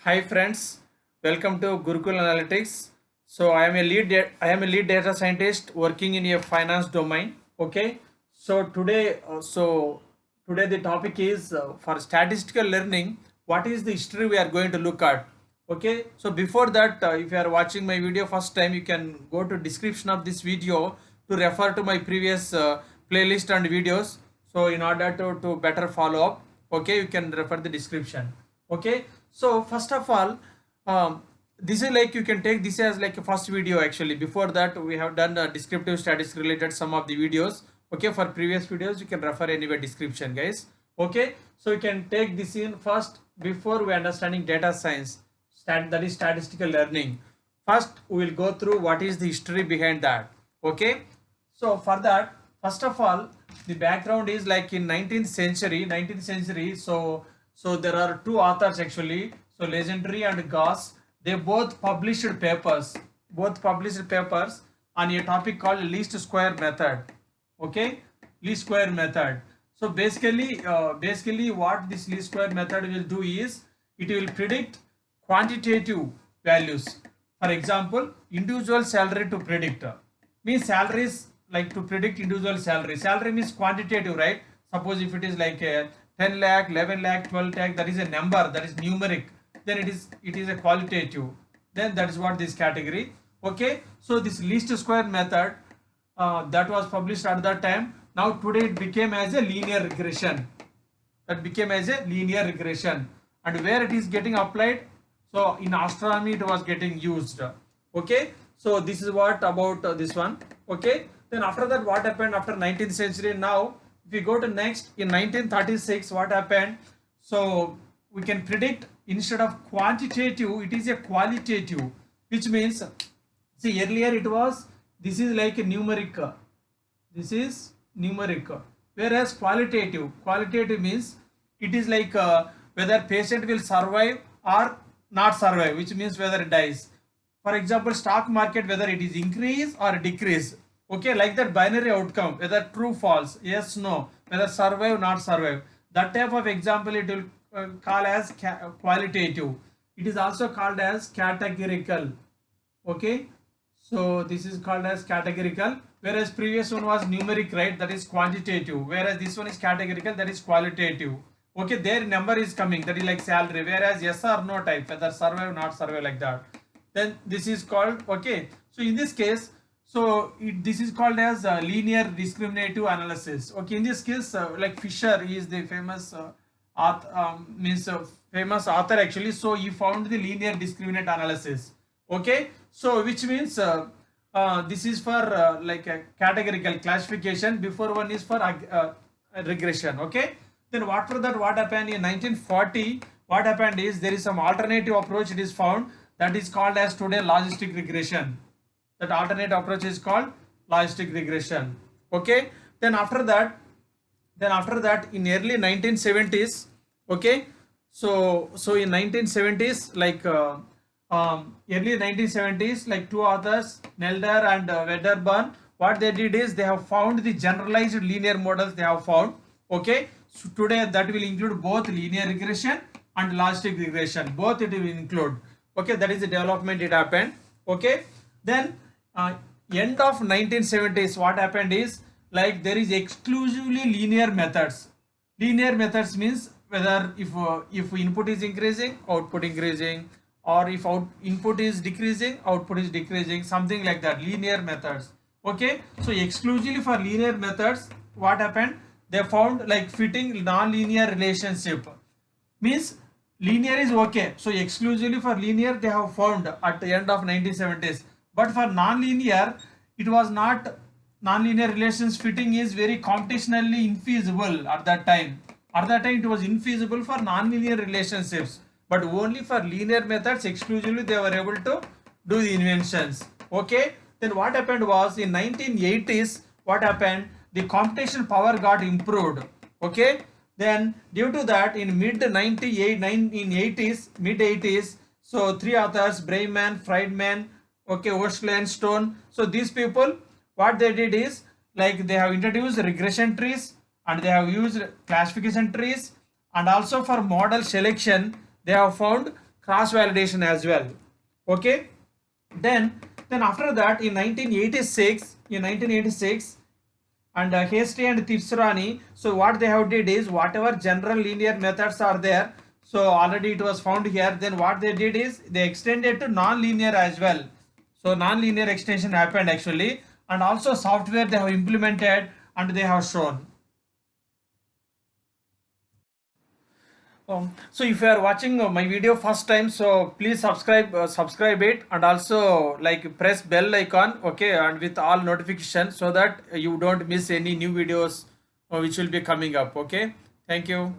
Hi friends, welcome to Gurukul Analytics. So I am a lead data scientist working in a finance domain. Okay. So today the topic is for statistical learning. What is the history we are going to look at? Okay. So before that, if you are watching my video first time, you can go to description of this video to refer to my previous playlist and videos. So in order to better follow up, okay, you can refer the description. Okay, so first of all, this is like you can take this as like a first video. Actually, before that we have done descriptive statistics related some of the videos. Okay, for previous videos you can refer anyway description, guys. Okay, so you can take this in first before we understanding data science, that is statistical learning. First we will go through what is the history behind that. Okay, so for that, first of all, the background is like in 19th century. So there are two authors actually. So Legendary and Goss, they both published papers on a topic called least square method. Okay, least square method. So basically what this least square method will do is it will predict quantitative values. For example, individual salary to predict means salaries, like to predict individual salary means quantitative, right? Suppose if it is like a 10 lakh, 11 lakh, 12 lakh, that is a number, that is numeric, then it is a qualitative, then that is what this category. Okay, so this least square method that was published at that time, now today it became as a linear regression, and where it is getting applied, so in astronomy it was getting used. Okay, so this is what about this one. Okay, then after that what happened after 19th century? Now if we go to next, in 1936 what happened? So we can predict, instead of quantitative it is a qualitative, which means, see, earlier it was, this is like a numeric, this is numeric, whereas qualitative means it is like whether patient will survive or not survive, which means whether it dies. For example, stock market, whether it is increase or decrease. Okay, like that binary outcome, whether true false, yes no, whether survive not survive, that type of example it will call as qualitative. It is also called as categorical. Okay, so this is called as categorical, whereas previous one was numeric, right? That is quantitative, whereas this one is categorical, that is qualitative. Okay, their number is coming, that is like salary, whereas yes or no type, whether survive not survive, like that, then this is called. Okay, so in this case, so this is called as linear discriminative analysis. Okay, in this case, like Fisher, he is the famous famous author actually. So he found the linear discriminant analysis. Okay, so which means this is for like a categorical classification, before one is for regression. Okay, then after that what happened in 1940, what happened is there is some alternative approach it is found, that is called as today logistic regression. That alternate approach is called logistic regression. Okay, then after that in early 1970s. Okay, so in 1970s, like early 1970s, like two authors, Nelder and Wedderburn, what they did is they have found the generalized linear models they have found. Okay, so today that will include both linear regression and logistic regression, both it will include. Okay, that is the development it happened. Okay, then end of 1970s what happened is, like there is exclusively linear methods. Linear methods means whether if input is increasing, output increasing, or if input is decreasing, output is decreasing, something like that, linear methods. Okay, so exclusively for linear methods what happened, they found like fitting non-linear relationship, means linear is okay, so exclusively for linear they have found at the end of 1970s, but for non-linear it was not. Non-linear relations fitting is very computationally infeasible at that time. At that time it was infeasible for non-linear relationships, but only for linear methods exclusively they were able to do the inventions. Okay, then what happened was in 1980s, what happened, the computation power got improved. Okay, then due to that in mid 80s, so three authors, Brayman, Friedman, okay, Worsley and Stone, so these people what they did is, like they have introduced regression trees and they have used classification trees, and also for model selection they have found cross validation as well. Okay, then after that in 1986 and Hasty and Tifsrani, so what they have did is whatever general linear methods are there, so already it was found here, then what they did is they extended to non-linear as well. So non-linear extension happened actually, and also software they have implemented and they have shown. So if you are watching my video first time, so please subscribe it, and also like press bell icon, okay, and with all notifications, so that you don't miss any new videos which will be coming up. Okay, thank you.